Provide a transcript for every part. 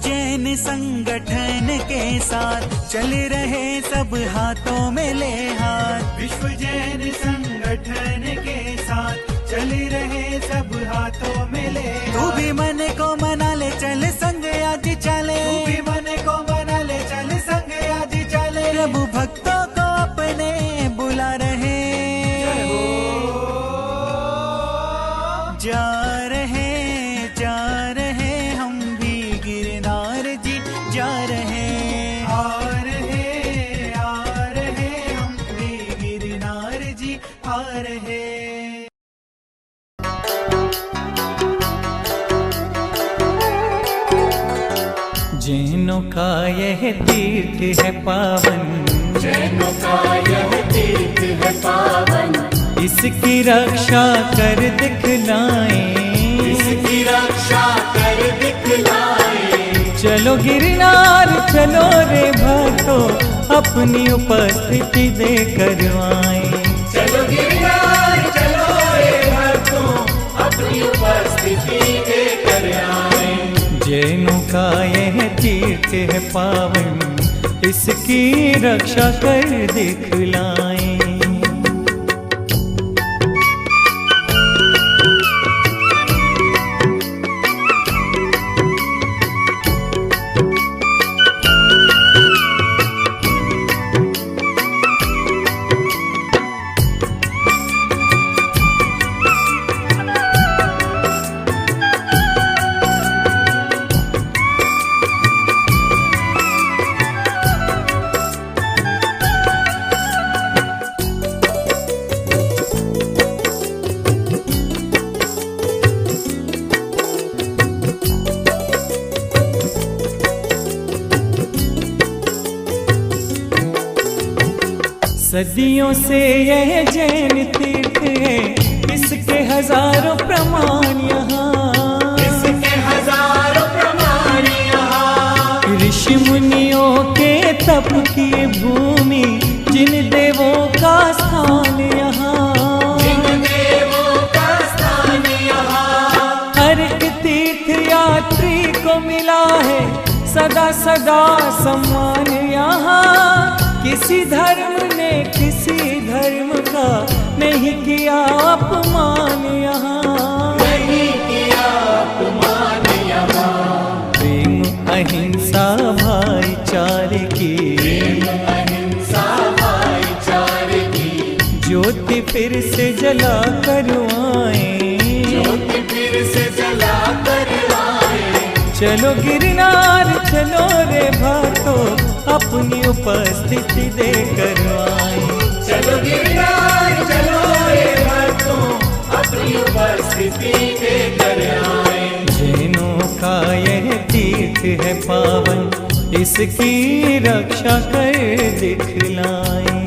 जैन संगठन के साथ चल रहे सब हाथों में ले हाथ। विश्व जैन संगठन के साथ चल रहे सब हाथों में ले। तू भी मन को मना ले, चल संग आज चले। तू भी मन को मना ले, चल संग आज चले। प्रभु भक्तों को अपने बुला रहे, जा रहे हम भी गिरनार जी जा रहे। आ रहे हम भी गिरनार जी आ रहे। जैनों का यह तीर्थ है पावन, जैनों का यह तीर्थ है पावन। इसकी रक्षा कर दिखलाएं, इसकी रक्षा कर दिखलाएं। चलो गिरनार चलो रे भक्तों, अपनी उपस्थिति दे करवाएं। चलो गिरनार चलो रे भक्तों, अपनी उपस्थिति दे कर आएं। जैनों का यह तीर्थ है पावन, इसकी रक्षा कर दिखलाएं। सदियों से यह जैन तीर्थ है, इसके हजारों प्रमाण यहाँ, इसके हजारों प्रमाण यहाँ। ऋषि मुनियों के तप की भूमि, जिन देवों का स्थान यहाँ, जिन देवों का स्थान यहाँ। हर एक तीर्थ यात्री को मिला है सदा सदा सम्मान यहाँ। किसी धर्म ने किसी धर्म का नहीं किया अपमान यहाँ, नहीं किया अपमान यहाँ। प्रेम अहिंसा भाईचारे की, प्रेम अहिंसा भाईचारे की। ज्योति फिर से जला करवाएं, ज्योति फिर से जला करवाएं। चलो गिरनार चलो रे भक्तों, अपनी उपस्थिति दे करवाएं। चलो गिरनार चलो रे भक्तों, अपनी उपस्थिति दे कर आएं। जैनों का यह तीर्थ है पावन, इसकी रक्षा कर दिखलाएं।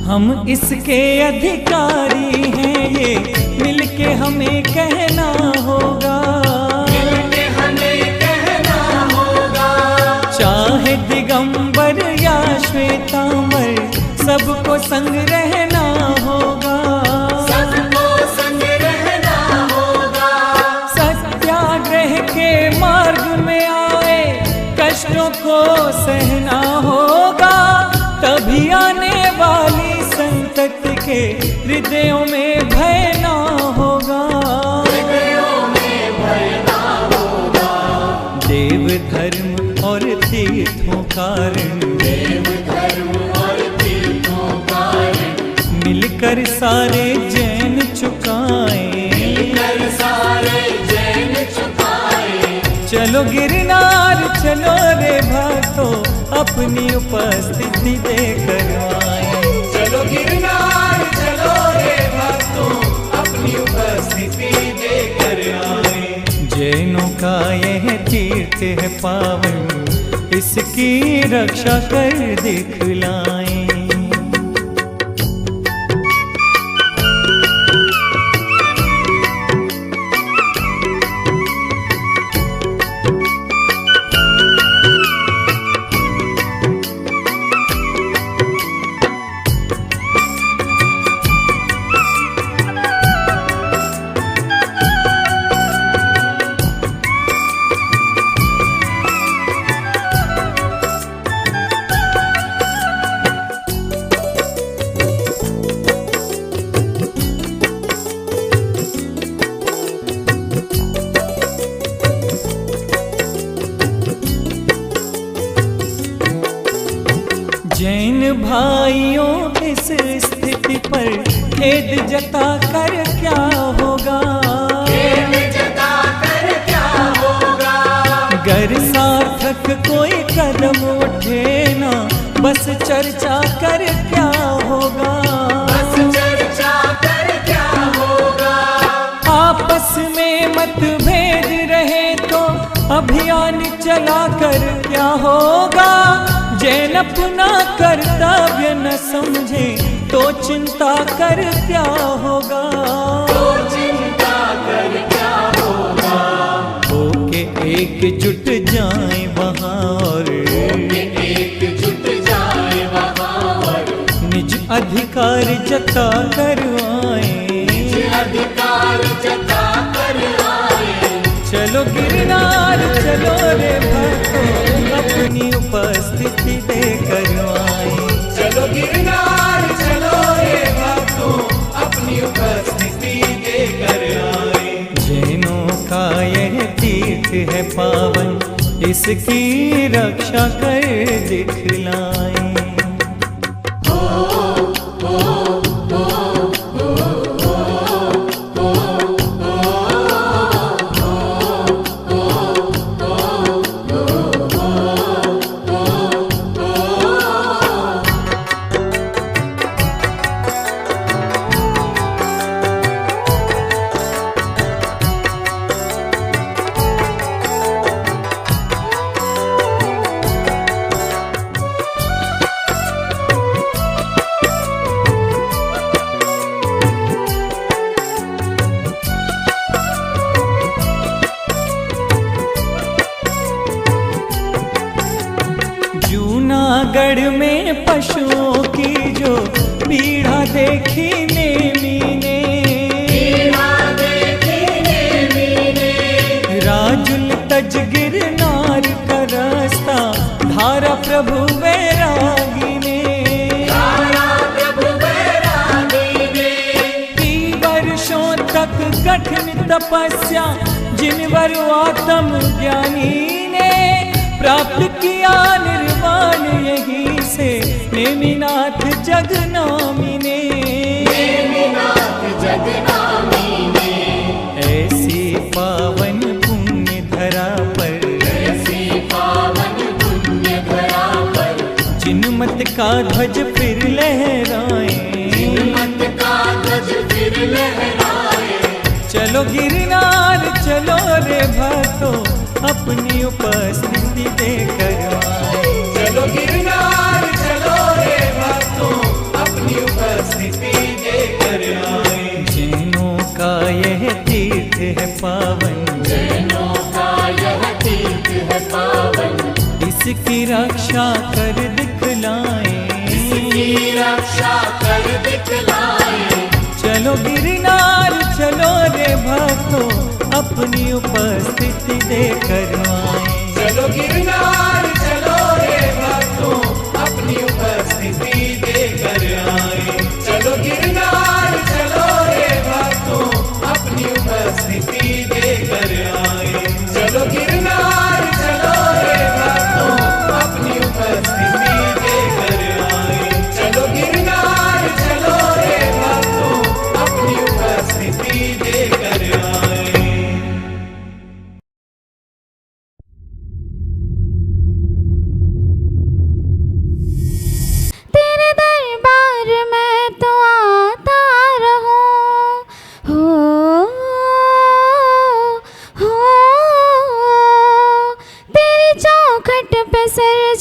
हम इसके अधिकारी हैं, ये मिलके हमें कहना होगा, मिलके हमें कहना होगा। चाहे दिगंबर या श्वेतांबर, सबको संग रहना होगा, सबको संग रहना होगा। सत्याग्रह के मार्ग में आए कष्टों को सहना होगा, तभी आने वाली संकट के हृदयों में भय ना होगा, हृदयों में भय ना होगा। देव धर्म और तीर्थों कारण, देव धर्म और तीर्थों कारण। मिलकर सारे जैन चुकाएं, मिलकर सारे जैन चुकाएं। चलो गिरनार चलो रे भक्तों, अपनी उपस्थिति देकर आए। चलो गिरनार चलो रे भक्तों, अपनी उपस्थिति देकर आए। जैनों का यह तीर्थ है पावन, इसकी रक्षा कर दिखलाएं। जैन भाइयों इस स्थिति पर खेद जता कर क्या होगा, खेद जता कर क्या होगा। गर सार्थक कोई कदम उठे ना, बस चर्चा कर क्या होगा, बस चर्चा कर क्या होगा। आपस में मतभेद रहे तो अभियान चला कर क्या होगा। जैन अपना कर्तव्य न समझे तो चिंता कर क्या होगा, तो चिंता कर क्या होगा। होके एकजुट जाए वहाँ और एकजुट जाए वहाँ और निज अधिकार जता कर आए। अधिकार जता कर आए। चलो गिरनार चलो रे भक्तों, अपनी उपस्थिति देकर आए। चलो गिरनार चलो रे भक्तों, अपनी उपस्थिति देकर आए। जैनों का यह तीर्थ है पावन, इसकी रक्षा कर दिखलाएं। जूनागढ़ में पशुओं की जो पीड़ा देखी नेमी ने, राजुल तज गिरनार का रास्ता धारा प्रभु वैरागी ने। कई वर्षों तक कठिन तपस्या जिनवर आत्म ज्ञानी ने प्राप्त किया निर्वाण यहीं से, नेमिनाथ जगनामी ने। ऐसी पावन पुण्य धरा पर, ऐसी पावन पुण्य धरा पर जिनमत का ध्वज फिर लहराए, मत का ध्वज फिर लहराए। चलो गिरनार चलो रे भक्तों, अपनी उपस्थिति देकर आए। चलो गिरनार चलो रे भक्तों, अपनी उपस्थिति देकर आए। जैनों का यह तीर्थ है पावन, जैनों का यह तीर्थ है पावन, इसकी रक्षा कर दिखलाएं। इसकी रक्षा कर दिखलाए। चलो गिरनार चलो रे भक्तों, अपनी उपस्थिति देकर आए। चलो गिरनार चलो रे भक्तों, अपनी उपस्थिति देकर आए। चलो गिरनार चलो रे भक्तों, अपनी उपस्थिति देकर आए। चलो गिरनार चलो रे भक्तों, अपनी उपस्थिति देकर आए। चलो गिरनार चलो रे भक्तों, अपनी उपस्थिति देकर आए।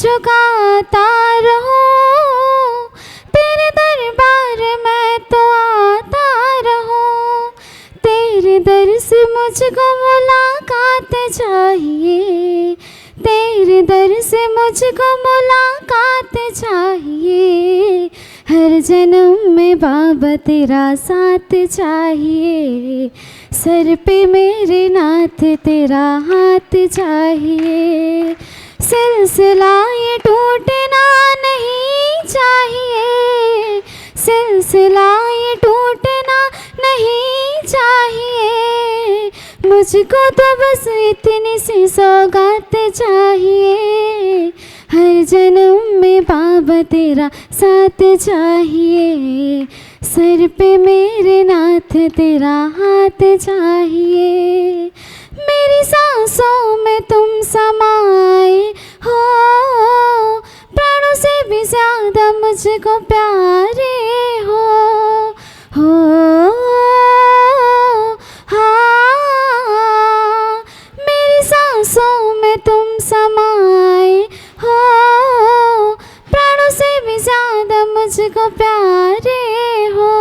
झुकाता रहूं, तेरे दरबार में तो आता रहूं। तेरे दर से मुझको मुलाकात चाहिए, तेरे दर से मुझको मुलाकात चाहिए। हर जन्म में बाबा तेरा साथ चाहिए, सर पे मेरे नाथ तेरा हाथ चाहिए। सिलसिला ये टूटना नहीं चाहिए, सिलसिला ये टूटना नहीं चाहिए। मुझको तो बस इतनी सी सौगात चाहिए, हर जन्म में बाबा तेरा साथ चाहिए। सर पे मेरे नाथ तेरा हाथ चाहिए। मेरी सांसों में तुम समाए हो, प्राणों से भी ज्यादा मुझको प्यारे हो। हाँ, मेरी सांसों में तुम समाए हो, प्राणों से भी ज्यादा मुझको प्यारे हो।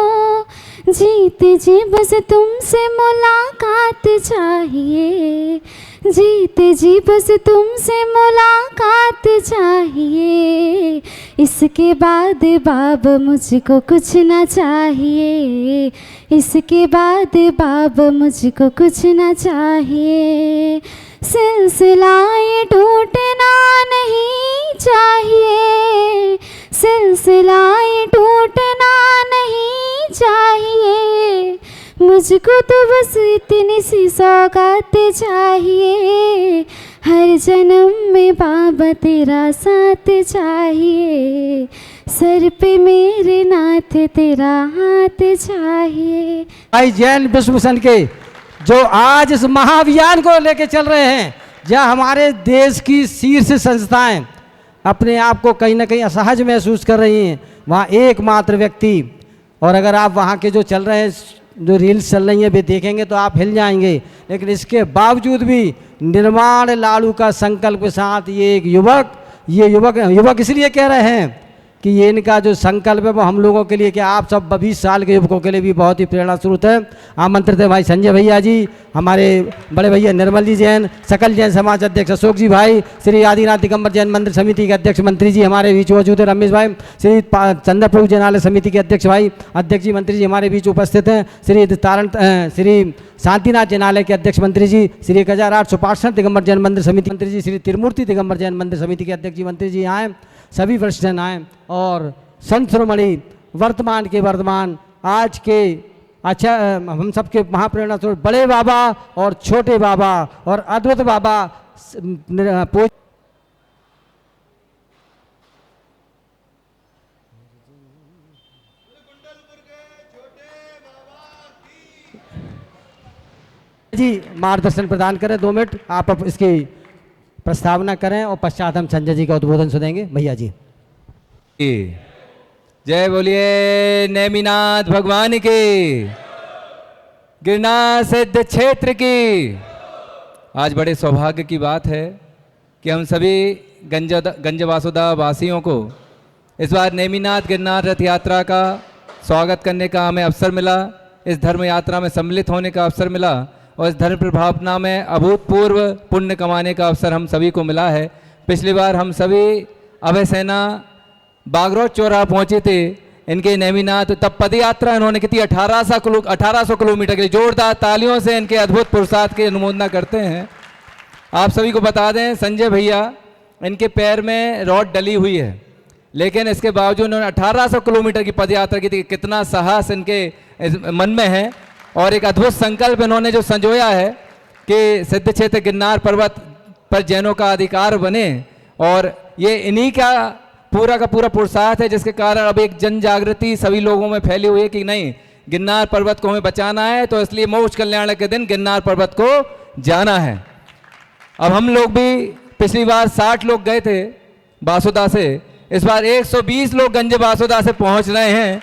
जीते जी बस तुमसे मुलाकात चाहिए, जीते जी बस तुमसे मुलाकात चाहिए। इसके बाद बाबा मुझको कुछ ना चाहिए, इसके बाद बाबा मुझको कुछ ना चाहिए। सिलसिला ये टूटना नहीं चाहिए, सिलसिला ये टूटना नहीं चाहिए। मुझको तो बस इतनी सी सौगात चाहिए, हर जन्म में बाबा तेरा साथ चाहिए। सर पे मेरे नाथ तेरा हाथ चाहिए। भाई जैन विश्व मिशन के जो आज इस महाअभियान को लेके चल रहे हैं, जहाँ हमारे देश की शीर्ष संस्थाएं अपने आप को कहीं ना कहीं असहज महसूस कर रही हैं, वहाँ एकमात्र व्यक्ति, और अगर आप वहाँ के जो चल रहे हैं, जो रील्स चल रही हैं वे देखेंगे तो आप हिल जाएंगे। लेकिन इसके बावजूद भी निर्माण लाड़ू का संकल्प के साथ ये एक युवक इसलिए कह रहे हैं कि ये इनका जो संकल्प है वो हम लोगों के लिए, कि आप सब 20 साल के युवकों के लिए भी बहुत ही प्रेरणा स्रोत है। आमंत्रित है भाई संजय भैया जी, हमारे बड़े भैया निर्मल जी जैन, सकल जैन समाज अध्यक्ष अशोक जी भाई, श्री आदिनाथ दिगंबर जैन मंदिर समिति के अध्यक्ष मंत्री जी हमारे बीच मौजूद है, रमेश भाई, श्री चंद्र प्रभु जैनालय समिति के अध्यक्ष भाई अध्यक्ष जी मंत्री जी हमारे बीच उपस्थित हैं, श्री शांतिनाथ जैनालय के अध्यक्ष मंत्री जी, श्री 1008 सुपार्षद दिगंबर जैन मंदिर समिति मंत्री जी, श्री त्रिमूर्ति दिगंबर जैन मंदिर समिति के अध्यक्ष जी मंत्री जी आए, सभी वरिष्ठ जन आए और संत शिरोमणि वर्तमान के वर्धमान आज के अच्छा हम सबके महाप्रेरणा स्रोत बड़े बाबा और छोटे बाबा और अद्भुत बाबा जी मार्गदर्शन प्रदान करें। 2 मिनट आप इसकी प्रस्तावना करें और पश्चात हम संजय जी का उद्बोधन सुनेंगे। भैया जी जय बोलिए नेमिनाथ भगवान की, गिरनार सिद्ध क्षेत्र की। आज बड़े सौभाग्य की बात है कि हम सभी गंजवासुदा वासियों को इस बार नेमिनाथ गिरनार रथ यात्रा का स्वागत करने का हमें अवसर मिला, इस धर्म यात्रा में सम्मिलित होने का अवसर मिला और इस धर्म प्रभावना में अभूतपूर्व पुण्य कमाने का अवसर हम सभी को मिला है। पिछली बार हम सभी अभय सेना बागरौच चौराहा पहुँचे थे इनके नेमिनाथ, तब पद यात्रा इन्होंने कितनी 1800 किलोमीटर के लिए, जोरदार तालियों से इनके अद्भुत पुरुषार्थ की अनुमोदना करते हैं। आप सभी को बता दें संजय भैया इनके पैर में रॉड डली हुई है, लेकिन इसके बावजूद उन्होंने 1800 किलोमीटर की पद यात्रा की थी। कितना साहस इनके मन में है और एक अद्भुत संकल्प इन्होंने जो संजोया है कि सिद्ध क्षेत्र गिरनार पर्वत पर जैनों का अधिकार बने, और ये इन्हीं का पूरा पुरुषार्थ है जिसके कारण अब एक जन जागृति सभी लोगों में फैली हुई है कि नहीं गिरनार पर्वत को हमें बचाना है, तो इसलिए मोक्ष कल्याण के दिन गिरनार पर्वत को जाना है। अब हम लोग भी पिछली बार 60 लोग गए थे बासुदा से, इस बार 120 लोग गंज बासुदा से पहुंच रहे हैं,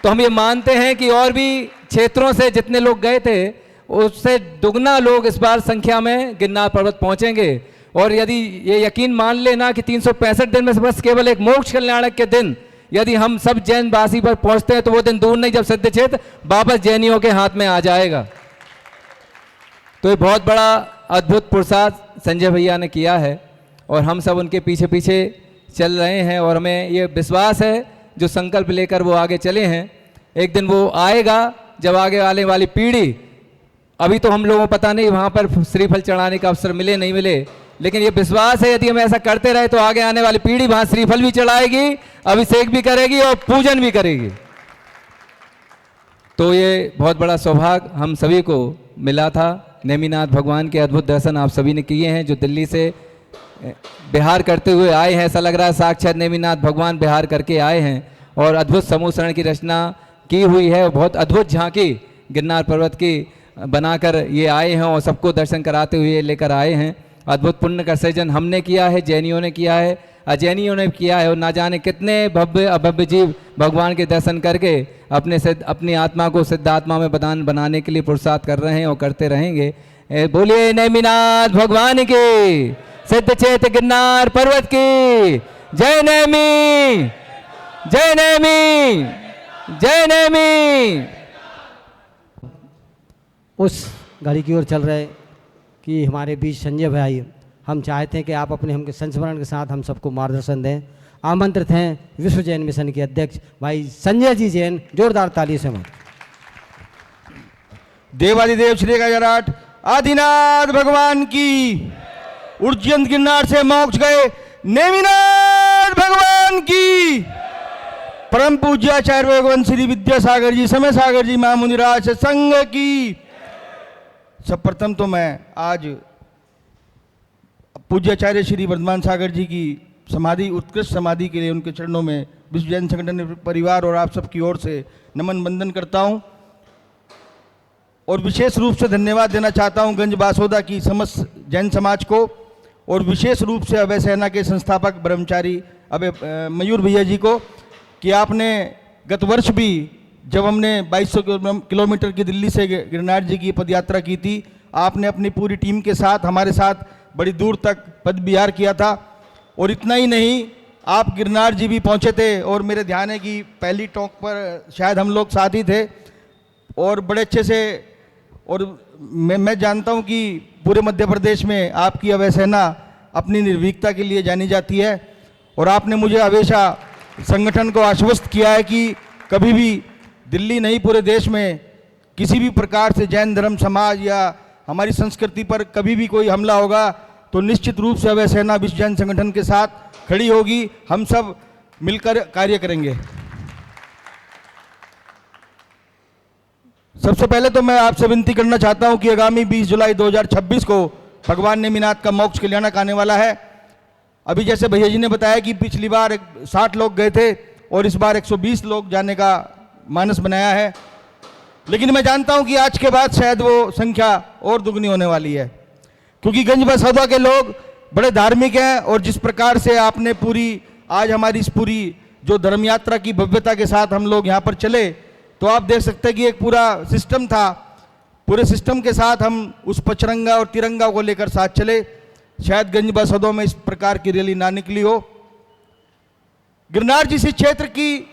तो हम ये मानते हैं कि और भी क्षेत्रों से जितने लोग गए थे उससे दुगना लोग इस बार संख्या में गिरनार पर्वत पहुंचेंगे। और यदि ये यकीन मान लेना कि 365 दिन में से बस केवल एक मोक्ष कल्याणक के दिन यदि हम सब जैन वासी पर पहुंचते हैं तो वो दिन दूर नहीं जब सिद्ध क्षेत्र वापस जैनियों के हाथ में आ जाएगा। तो ये बहुत बड़ा अद्भुत पुरुषार्थ संजय भैया ने किया है और हम सब उनके पीछे पीछे चल रहे हैं और हमें ये विश्वास है जो संकल्प लेकर वो आगे चले हैं, एक दिन वो आएगा जब आगे आने वाली पीढ़ी, अभी तो हम लोगों को पता नहीं वहाँ पर श्रीफल चढ़ाने का अवसर मिले नहीं मिले, लेकिन ये विश्वास है यदि हम ऐसा करते रहे तो आगे आने वाली पीढ़ी वहाँ श्रीफल भी चढ़ाएगी, अभिषेक भी करेगी और पूजन भी करेगी। तो ये बहुत बड़ा सौभाग्य हम सभी को मिला था। नेमिनाथ भगवान के अद्भुत दर्शन आप सभी ने किए हैं जो दिल्ली से बिहार करते हुए आए हैं। ऐसा लग रहा है साक्षात नेमिनाथ भगवान बिहार करके आए हैं और अद्भुत समूह शरण की रचना की हुई है। बहुत अद्भुत झांकी गिरनार पर्वत की बनाकर ये आए हैं और सबको दर्शन कराते हुए लेकर आए हैं। अद्भुत पुण्य का सृजन हमने किया है, जैनियों ने किया है, अजैनियों ने किया है और ना जाने कितने भव्य अभव्य जीव भगवान के दर्शन करके अपनी आत्मा को सिद्ध आत्मा में बनाने के लिए पुरुषार्थ कर रहे हैं और करते रहेंगे। बोलिए नेमिनाथ भगवान की, सिद्ध क्षेत्र गिरनार पर्वत की जय। नेमी जय, नेमी जय, नेमी। उस घड़ी की ओर चल रहे कि हमारे बीच संजय भाई, हम चाहते हैं कि आप अपने हम संस्मरण के साथ हम सबको मार्गदर्शन दें। आमंत्रित हैं विश्व जैन मिशन के अध्यक्ष भाई संजय जी जैन, जोरदार ताली से मत। देवादिदेव श्री गजराट आदिनाथ भगवान की, उज्जैन गिरनार से मोक्ष गए नेमिनाथ भगवान की, परम पूज्य आचार्य भगवान श्री विद्यासागर जी, समय सागर जी महामुनिराज संघ की। सर्वप्रथम तो मैं आज पूज्य आचार्य श्री वर्धमान सागर जी की समाधि, उत्कृष्ट समाधि के लिए उनके चरणों में विश्व जैन संगठन परिवार और आप सबकी ओर से नमन वंदन करता हूं और विशेष रूप से धन्यवाद देना चाहता हूं गंज बासोदा की समस्त जैन समाज को और विशेष रूप से अभय सेना के संस्थापक ब्रह्मचारी अभय मयूर भैया जी को कि आपने गत वर्ष भी जब हमने 2200 किलोमीटर की दिल्ली से गिरनार जी की पदयात्रा की थी, आपने अपनी पूरी टीम के साथ हमारे साथ बड़ी दूर तक पद विहार किया था। और इतना ही नहीं, आप गिरनार जी भी पहुंचे थे और मेरे ध्यान है कि पहली टॉक पर शायद हम लोग साथ ही थे और बड़े अच्छे से। और मैं जानता हूं कि पूरे मध्य प्रदेश में आपकी अभय सेना अपनी निर्भीकता के लिए जानी जाती है और आपने मुझे हमेशा संगठन को आश्वस्त किया है कि कभी भी दिल्ली नहीं पूरे देश में किसी भी प्रकार से जैन धर्म समाज या हमारी संस्कृति पर कभी भी कोई हमला होगा तो निश्चित रूप से अभय सेना विश्व जैन संगठन के साथ खड़ी होगी। हम सब मिलकर कार्य करेंगे। सबसे पहले तो मैं आपसे विनती करना चाहता हूं कि आगामी 20 जुलाई 2026 को भगवान नेमिनाथ का मोक्ष कल्याणक आने वाला है। अभी जैसे भैया जी ने बताया कि पिछली बार 60 लोग गए थे और इस बार 120 लोग जाने का मानस बनाया है, लेकिन मैं जानता हूं कि आज के बाद शायद वो संख्या और दुगनी होने वाली है, क्योंकि गंज बसौदा के लोग बड़े धार्मिक हैं और जिस प्रकार से आपने पूरी आज हमारी इस पूरी जो धर्म यात्रा की भव्यता के साथ हम लोग यहाँ पर चले, तो आप देख सकते हैं कि एक पूरा सिस्टम था। पूरे सिस्टम के साथ हम उस पचरंगा और तिरंगा को लेकर साथ चले। शायद गंज बसौदा में इस प्रकार की रैली ना निकली हो। गिरनार जी से क्षेत्र की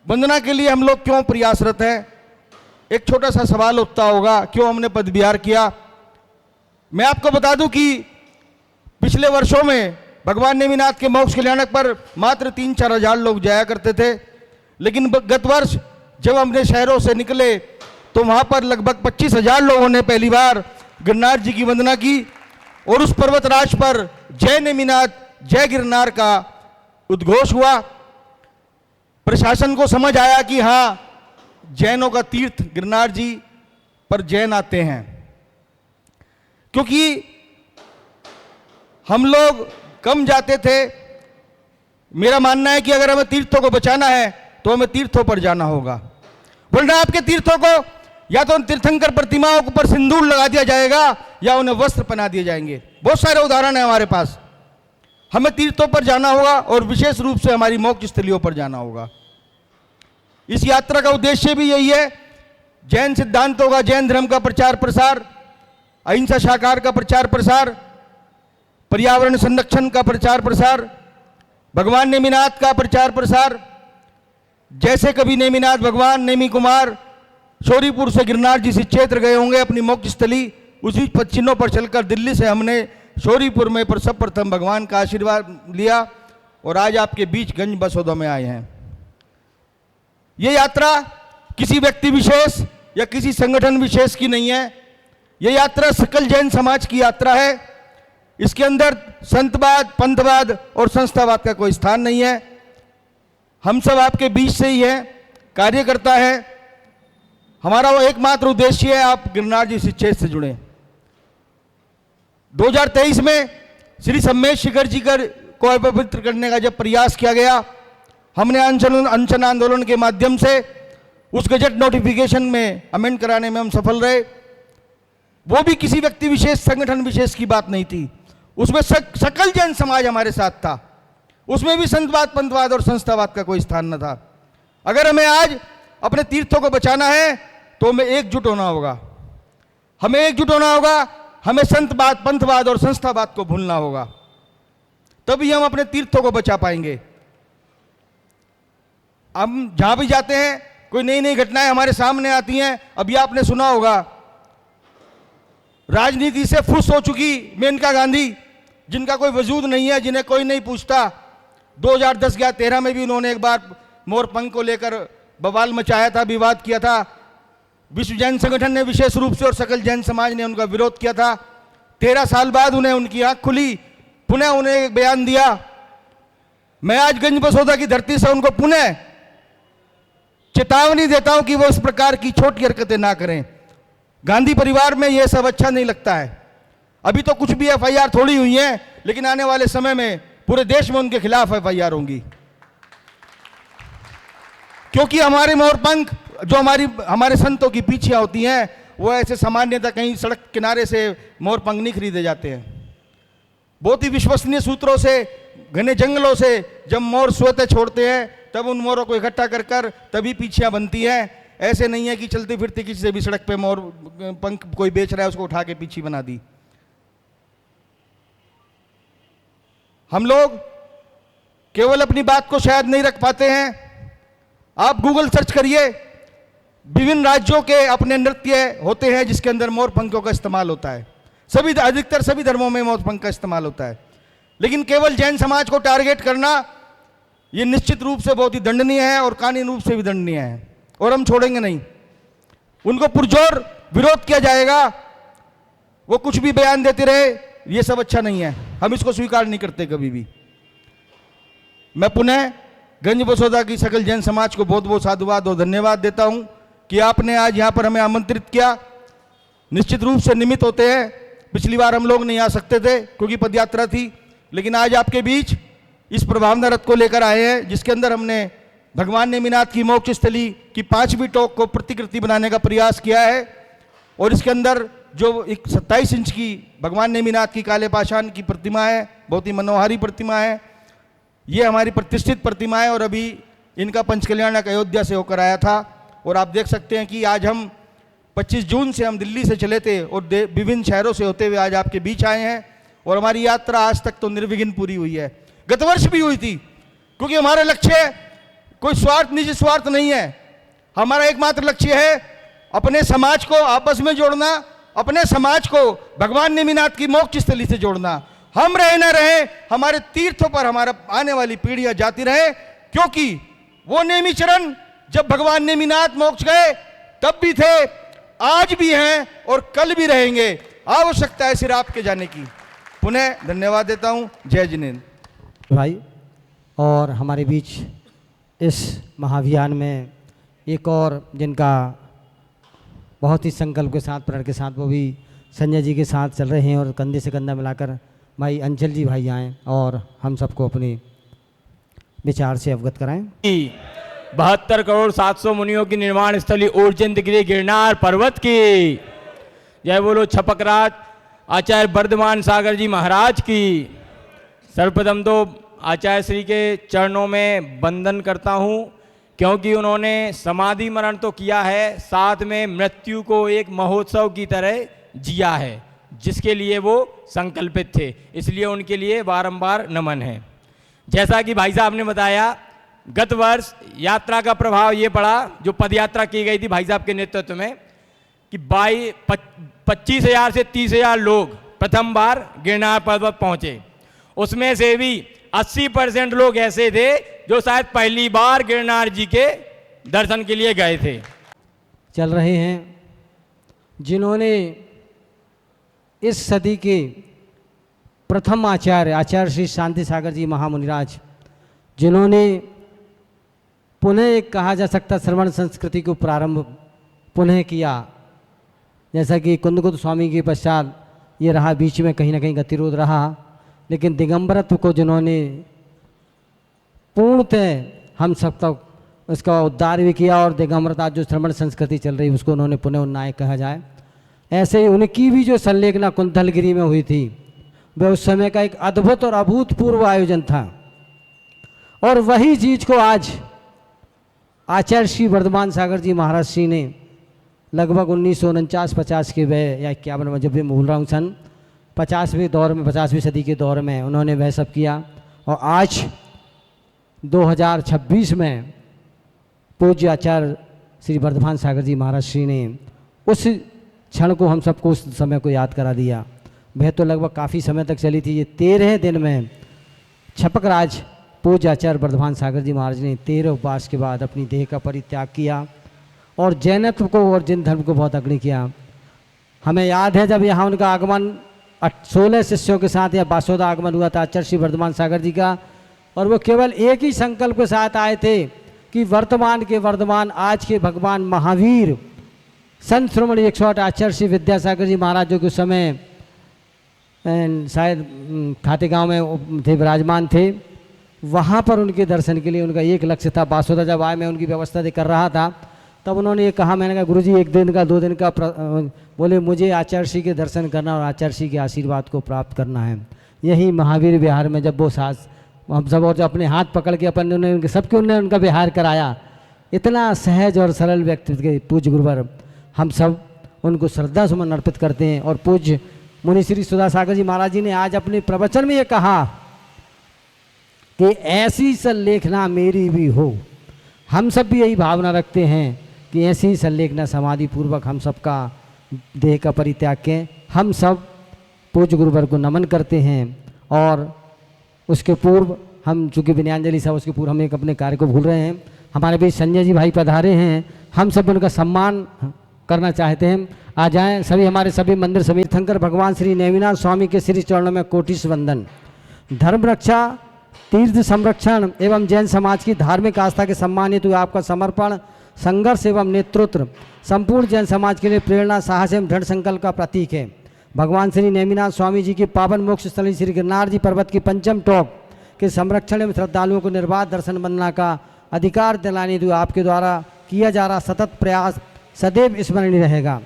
वंदना के लिए हम लोग क्यों प्रयासरत हैं? एक छोटा सा सवाल उठता होगा, क्यों हमने पद विहार किया? मैं आपको बता दूं कि पिछले वर्षों में भगवान नेमिनाथ के मोक्ष कल्याणक पर मात्र 3-4 हजार लोग जाया करते थे, लेकिन गत वर्ष जब हमने शहरों से निकले तो वहां पर लगभग 25,000 लोगों ने पहली बार गिरनार जी की वंदना की और उस पर्वतराज पर जय नेमिनाथ जय गिरनार का उद्घोष हुआ। प्रशासन को समझ आया कि हाँ, जैनों का तीर्थ गिरनार जी पर जैन आते हैं, क्योंकि हम लोग कम जाते थे। मेरा मानना है कि अगर हमें तीर्थों को बचाना है तो हमें तीर्थों पर जाना होगा, वरना आपके तीर्थों को या तो उन तीर्थंकर प्रतिमाओं के ऊपर सिंदूर लगा दिया जाएगा या उन्हें वस्त्र पहना दिए जाएंगे। बहुत सारे उदाहरण है हमारे पास। हमें तीर्थों पर जाना होगा और विशेष रूप से हमारी मोक्ष स्थलियों पर जाना होगा। इस यात्रा का उद्देश्य भी यही है, जैन सिद्धांतों का, जैन धर्म का प्रचार प्रसार, अहिंसा शाकाहार का प्रचार प्रसार, पर्यावरण संरक्षण का प्रचार प्रसार, भगवान नेमिनाथ का प्रचार प्रसार। जैसे कभी नेमिनाथ भगवान नेमी कुमार शौरीपुर से गिरनार जी से क्षेत्र गए होंगे अपनी मोक्ष स्थली, उसी चिन्हों पर चलकर दिल्ली से हमने शौरीपुर में पर सब प्रथम भगवान का आशीर्वाद लिया और आज आपके बीच गंज बसोदा में आए हैं। ये यात्रा किसी व्यक्ति विशेष या किसी संगठन विशेष की नहीं है, ये यात्रा सकल जैन समाज की यात्रा है। इसके अंदर संतवाद, पंथवाद और संस्थावाद का कोई स्थान नहीं है। हम सब आपके बीच से ही हैं, कार्यकर्ता है। हमारा वो एकमात्र उद्देश्य है आप गिरनार जी क्षेत्र से जुड़ें। 2023 में श्री सम्मेश शिखर जी को अपवित्र करने का जब प्रयास किया गया, हमने अनशन आंदोलन के माध्यम से उस गजट नोटिफिकेशन में अमेंड कराने में हम सफल रहे। वो भी किसी व्यक्ति विशेष, संगठन विशेष की बात नहीं थी, उसमें सकल जैन समाज हमारे साथ था। उसमें भी संतवाद, पंथवाद और संस्थावाद का कोई स्थान न था। अगर हमें आज अपने तीर्थों को बचाना है तो हमें एकजुट होना होगा, हमें एकजुट होना होगा, हमें संतवाद, पंथवाद और संस्थावाद को भूलना होगा, तभी हम अपने तीर्थों को बचा पाएंगे। हम जहां भी जाते हैं कोई नई नई घटनाएं हमारे सामने आती हैं। अभी आपने सुना होगा राजनीति से फुस हो चुकी मेनका गांधी, जिनका कोई वजूद नहीं है, जिन्हें कोई नहीं पूछता। 2010-11-13 में भी उन्होंने एक बार मोरपंख को लेकर बवाल मचाया था, विवाद किया था। विश्व जैन संगठन ने विशेष रूप से और सकल जैन समाज ने उनका विरोध किया था। 13 साल बाद उन्हें उनकी आंख खुली, पुनः उन्हें एक बयान दिया। मैं आज गंज बसोदा की धरती से उनको पुनः चेतावनी देता हूं कि वो इस प्रकार की छोटी हरकतें ना करें। गांधी परिवार में यह सब अच्छा नहीं लगता है। अभी तो कुछ भी एफआईआर थोड़ी हुई है, लेकिन आने वाले समय में पूरे देश में उनके खिलाफ एफआईआर होंगी, क्योंकि हमारे मोरपंख जो हमारे संतों की पीछियां होती हैं, वो ऐसे सामान्यतः कहीं सड़क किनारे से मोरपंख नहीं खरीदे जाते हैं। बहुत ही विश्वसनीय सूत्रों से, घने जंगलों से जब मोर स्वतः छोड़ते हैं तब उन मोरों को इकट्ठा कर कर तभी पीछियां बनती हैं। ऐसे नहीं है कि चलती फिरती किसी से भी सड़क पे मोर पंख कोई बेच रहा है उसको उठा के पीछी बना दी। हम लोग केवल अपनी बात को शायद नहीं रख पाते हैं। आप गूगल सर्च करिए, विभिन्न राज्यों के अपने नृत्य होते हैं जिसके अंदर मोर पंखों का इस्तेमाल होता है। अधिकतर सभी धर्मों में मोर पंख का इस्तेमाल होता है, लेकिन केवल जैन समाज को टारगेट करना ये निश्चित रूप से बहुत ही दंडनीय है और कानूनी रूप से भी दंडनीय है, और हम छोड़ेंगे नहीं। उनको पुरजोर विरोध किया जाएगा। वो कुछ भी बयान देते रहे, ये सब अच्छा नहीं है, हम इसको स्वीकार नहीं करते कभी भी। मैं पुनः गंज बसोदा की सकल जैन समाज को बहुत बहुत साधुवाद और धन्यवाद देता हूं कि आपने आज यहां पर हमें आमंत्रित किया। निश्चित रूप से निमित्त होते हैं, पिछली बार हम लोग नहीं आ सकते थे क्योंकि पदयात्रा थी, लेकिन आज आपके बीच इस प्रभावना रथ को लेकर आए हैं जिसके अंदर हमने भगवान नेमिनाथ की मोक्ष स्थली की 5वीं टोक को प्रतिकृति बनाने का प्रयास किया है। और इसके अंदर जो एक 27 इंच की भगवान नेमिनाथ की काले पाषाण की प्रतिमा है, बहुत ही मनोहारी प्रतिमा है। ये हमारी प्रतिष्ठित प्रतिमा है और अभी इनका पंचकल्याणक अयोध्या से होकर आया था। और आप देख सकते हैं कि आज हम 25 जून से हम दिल्ली से चले थे और विभिन्न शहरों से होते हुए आज आपके बीच आए हैं। और हमारी यात्रा आज तक तो निर्विघ्न पूरी हुई है, गत वर्ष भी हुई थी, क्योंकि हमारा लक्ष्य कोई स्वार्थ, निजी स्वार्थ नहीं है। हमारा एकमात्र लक्ष्य है अपने समाज को आपस में जोड़ना, अपने समाज को भगवान नेमिनाथ की मोक्ष स्थली से जोड़ना। हम रहे न रहे, हमारे तीर्थों पर हमारा आने वाली पीढ़ियां जाती रहे, क्योंकि वो नेमी चरण जब भगवान नेमिनाथ मोक्ष गए तब भी थे, आज भी हैं और कल भी रहेंगे। आवश्यकता है सिर्फ आपके जाने की। पुनः धन्यवाद देता हूं। जय जिनेन्द्र भाई। और हमारे बीच इस महाअभियान में एक और जिनका बहुत ही संकल्प के साथ, प्रण के साथ, वो भी संजय जी के साथ चल रहे हैं और कंधे से कंधा मिलाकर भाई अंचल जी भाई आएँ और हम सबको अपने विचार से अवगत कराएं। 72 करोड़ 700 मुनियों की निर्माण स्थली ऊर्जंतगिरी गिरनार पर्वत की जय बोलो। छपकराज आचार्य वर्धमान सागर जी महाराज की। सर्वप्रथम तो आचार्य श्री के चरणों में वंदन करता हूँ, क्योंकि उन्होंने समाधि मरण तो किया है, साथ में मृत्यु को एक महोत्सव की तरह जिया है। जिसके लिए वो संकल्पित थे, इसलिए उनके लिए बारंबार नमन है। जैसा कि भाई साहब ने बताया, गत वर्ष यात्रा का प्रभाव ये पड़ा, जो पद यात्रा की गई थी भाई साहब के नेतृत्व में, कि 25,000 से 30,000 लोग प्रथम बार गिरनार पर्वत पहुंचे। उसमें से भी 80% लोग ऐसे थे जो शायद पहली बार गिरनार जी के दर्शन के लिए गए थे। चल रहे हैं जिन्होंने इस सदी के प्रथम आचार्य श्री शांति सागर जी महामुनिराज, जिन्होंने पुनः एक कहा जा सकता श्रवण संस्कृति को प्रारंभ पुनः किया। जैसा कि कुंदगुप्त स्वामी के पश्चात ये रहा, बीच में कहीं ना कहीं गतिरोध रहा, लेकिन दिगंबरत्व को जिन्होंने पूर्णतः हम सब तक उसका उद्धार भी किया, और दिगंबरता जो श्रवण संस्कृति चल रही उसको उन्होंने पुनः उन्नायक कहा जाए। ऐसे ही उनकी भी जो संलेखना कुंतलगिरी में हुई थी, वह उस समय का एक अद्भुत और अभूतपूर्व आयोजन था। और वही चीज को आज आचार्य श्री वर्धमान सागर जी महाराज श्री ने लगभग 1949-50 के वह या 51 में, जब भी मैं भूल रहा हूँ, सन 50वीं सदी के दौर में उन्होंने वह सब किया। और आज 2026 में पूज्य आचार्य श्री वर्धमान सागर जी महाराज श्री ने उस क्षण को हम सबको उस समय को याद करा दिया। वह तो लगभग काफ़ी समय तक चली थी। ये 13 दिन में छपक राज पूज्य आचार्य वर्धमान सागर जी महाराज ने 13 उपवास के बाद अपनी देह का परित्याग किया और जैनत्व को और जैन धर्म को बहुत अग्नि किया। हमें याद है जब यहाँ उनका आगमन 16 शिष्यों के साथ या 22वां आगमन हुआ था आचार्य श्री वर्धमान सागर जी का, और वो केवल एक ही संकल्प के साथ आए थे कि वर्तमान के वर्धमान आज के भगवान महावीर संत श्रोमणी 108 आचार्य श्री विद्यासागर जी महाराज जो के समय शायद खाते गांव में थे, विराजमान थे, वहाँ पर उनके दर्शन के लिए उनका एक लक्ष्य था। बासोदा जब आए, मैं उनकी व्यवस्था कर रहा था, तब उन्होंने ये कहा, मैंने कहा गुरुजी 1 दिन का 2 दिन का बोले मुझे आचार्य श्री के दर्शन करना और आचार्य श्री के आशीर्वाद को प्राप्त करना है। यही महावीर विहार में जब वो सास हम सब और जो अपने हाथ पकड़ के अपन ने उनके सबके उन्होंने उनका विहार कराया, इतना सहज और सरल व्यक्तित्व के पूज्य गुरुवर, हम सब उनको श्रद्धा सुमन अर्पित करते हैं। और पूज्य मुनि श्री सुधा सागर जी महाराज जी ने आज अपने प्रवचन में ये कहा कि ऐसी संलेखना मेरी भी हो। हम सब भी यही भावना रखते हैं कि ऐसी ही संलेखना समाधि पूर्वक हम सबका देह का परित्याग के हम सब पूज्य गुरुवर को नमन करते हैं। और उसके पूर्व हम चूँकि विनयांजलि साहब उसके पूर्व हम एक अपने कार्य को भूल रहे हैं। हमारे बीच संजय जी भाई पधारे हैं, हम सब उनका सम्मान करना चाहते हैं। आ जाएं सभी, हमारे सभी मंदिर सभी तीर्थंकर भगवान श्री नेमिनाथ स्वामी के श्री चरणों में कोटिश वंदन। धर्म रक्षा, तीर्थ संरक्षण एवं जैन समाज की धार्मिक आस्था के सम्मान हेतु आपका समर्पण, संघर्ष एवं नेतृत्व संपूर्ण जैन समाज के लिए प्रेरणा, साहस एवं दृढ़ संकल्प का प्रतीक है। भगवान श्री नेमिनाथ स्वामी जी की पावन मोक्ष स्थली श्री गिरनार जी पर्वत की पंचम टॉप के संरक्षण एवं श्रद्धालुओं को निर्बाध दर्शन बनना का अधिकार दिलाने हेतु आपके द्वारा किया जा रहा सतत प्रयास सदैव स्मरणीय रहेगा।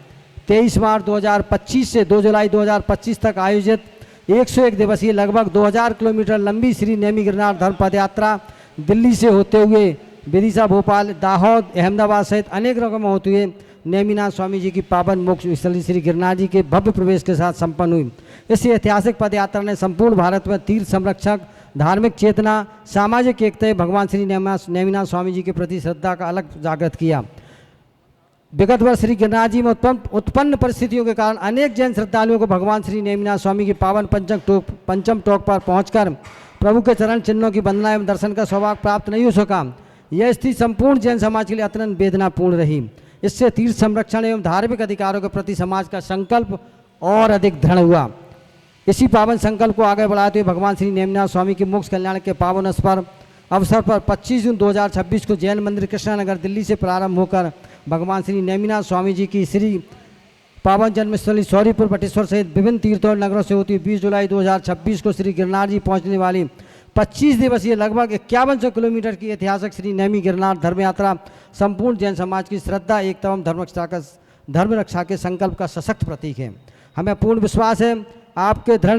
23 मार्च 2025 से 2 जुलाई 2025 तक आयोजित 101 दिवसीय लगभग 2000 किलोमीटर लंबी श्री नेमी गिरनार धर्म पद यात्रा दिल्ली से होते हुए विदिशा, भोपाल, दाहोद, अहमदाबाद सहित अनेक रकम होते हुए नेमिनाथ स्वामी जी की पावन मोक्ष स्थली श्री गिरनार जी के भव्य प्रवेश के साथ संपन्न हुई। इस ऐतिहासिक पद यात्रा ने संपूर्ण भारत में तीर्थ संरक्षक, धार्मिक चेतना, सामाजिक एकता, भगवान श्री नेमिनाथ स्वामी जी के प्रति श्रद्धा का अलग जागृत किया। विगत वर्ष श्री गिरनार जी में उत्पन्न परिस्थितियों के कारण अनेक जैन श्रद्धालुओं को भगवान श्री नेमिनाथ स्वामी की पावन पंचम टोक पर पहुंचकर प्रभु के चरण चिन्हों की वंदना एवं दर्शन का सौभाग्य प्राप्त नहीं हो सका। यह स्थिति संपूर्ण जैन समाज के लिए अत्यंत वेदनापूर्ण रही। इससे तीर्थ संरक्षण एवं धार्मिक अधिकारों के प्रति समाज का संकल्प और अधिक दृढ़ हुआ। इसी पावन संकल्प को आगे बढ़ाते हुए भगवान श्री नेमिनाथ स्वामी के मोक्ष कल्याण के पावन अवसर पर 25 जून 2026 को जैन मंदिर कृष्णानगर दिल्ली से प्रारंभ होकर भगवान श्री नेमिनाथ स्वामी जी की श्री पावन जन्मस्थली सौरीपुर बटेश्वर सहित विभिन्न तीर्थों और नगरों से होती हुई 20 जुलाई 2026 को श्री गिरनार जी पहुंचने वाली 25 दिवसीय लगभग 5100 किलोमीटर की ऐतिहासिक श्री नेमी गिरनार धर्म यात्रा संपूर्ण जैन समाज की श्रद्धा, एकता एवं धर्म रक्षा के संकल्प का सशक्त प्रतीक है। हमें पूर्ण विश्वास है आपके दृढ़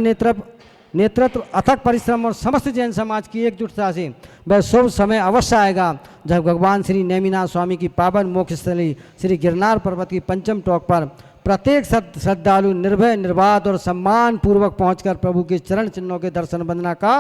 नेतृत्व, अथक परिश्रम और समस्त जैन समाज की एकजुटता से वह शुभ समय अवश्य आएगा जब भगवान श्री नेमिनाथ स्वामी की पावन मोक्ष स्थली श्री गिरनार पर्वत की पंचम टॉक पर प्रत्येक श्रद्धालु निर्भय निर्बाध और सम्मान पूर्वक पहुंचकर प्रभु के चरण चिन्हों के दर्शन वंदना का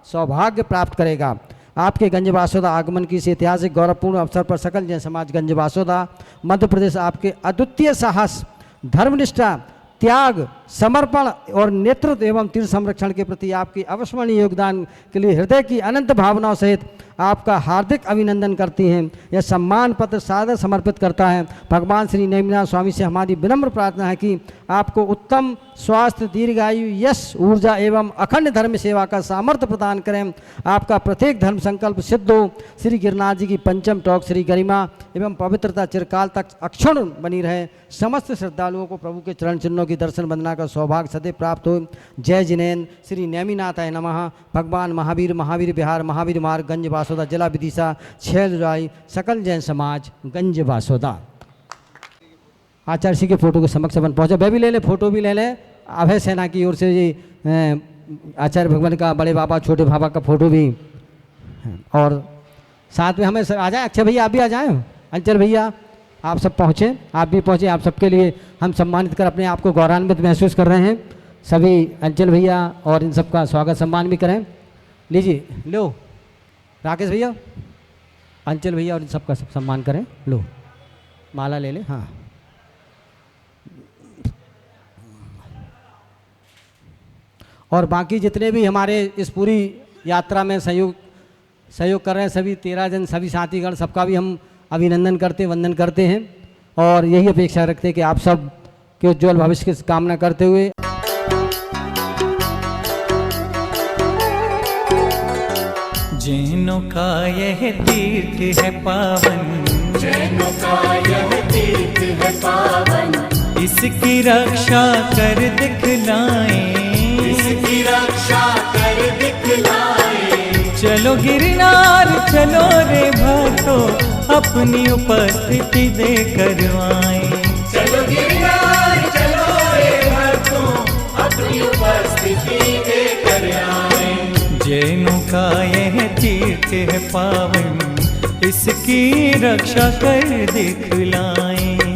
सौभाग्य प्राप्त करेगा। आपके गंज बासोदा आगमन की इस ऐतिहासिक गौरवपूर्ण अवसर पर सकल जैन समाज गंज बासोदा मध्य प्रदेश आपके अद्वितीय साहस, धर्मनिष्ठा, त्याग, समर्पण और नेतृत्व एवं तीर्थ संरक्षण के प्रति आपकी अविस्मरणीय योगदान के लिए हृदय की अनंत भावनाओं सहित आपका हार्दिक अभिनंदन करती हैं। यह सम्मान पत्र सादर समर्पित करता है। भगवान श्री नेमिनाथ स्वामी से हमारी विनम्र प्रार्थना है कि आपको उत्तम स्वास्थ्य, दीर्घायु, यश, ऊर्जा एवं अखंड धर्म सेवा का सामर्थ्य प्रदान करें। आपका प्रत्येक धर्म संकल्प सिद्ध हो। श्री गिरिनाथ जी की पंचम टोक श्री गरिमा एवं पवित्रता चिरकाल तक अक्षुण्ण बनी रहे। समस्त श्रद्धालुओं को प्रभु के चरण चिन्हों की दर्शन वंदना का सौभाग्य सदैव प्राप्त हो। जय जिनेन्द्र। श्री नेमिनाथाय नमः। भगवान महावीर, महावीर विहार, महावीर मार्ग, गंज बासोदा, जिला विदिशा, 6 जुलाई, सकल जैन समाज गंज बासोदा। आचार्य जी के फोटो के समक्ष अपन पहुंचा। वे भी ले ले, फोटो भी ले ले। अभय सेना की ओर से जी आचार्य भगवान का बड़े बाबा, छोटे बाबा का फोटो भी, और साथ में हमें आ जाए। अक्षय भैया आप भी आ जाए। अंचल भैया आप सब पहुँचे, आप भी पहुँचे। आप सबके लिए हम सम्मानित कर अपने आप को गौरवान्वित महसूस कर रहे हैं। सभी अंचल भैया और इन सबका स्वागत सम्मान भी करें। लीजिए, लो राकेश भैया, अंचल भैया और इन सबका सम्मान करें। लो माला ले ले। हाँ, और बाकी जितने भी हमारे इस पूरी यात्रा में सहयोग कर रहे हैं, सभी 13 जन, सभी साथीगण, सबका भी हम अभिनंदन करते, वंदन करते हैं और यही अपेक्षा रखते हैं कि आप सब के उज्ज्वल भविष्य की कामना करते हुए जैनों का यह तीर्थ है पावन, जैनों का यह तीर्थ है पावन, इसकी रक्षा कर दिखलाएं, इसकी रक्षा कर दिखलाएं। चलो गिरनार चलो रे भक्तों, अपनी उपस्थिति देकर आएं। चलो गिरनार चलो रे भक्तों, अपनी उपस्थिति देकर आएं। जैनों का यह तीर्थ है पावन, इसकी रक्षा कर दिखलाएं।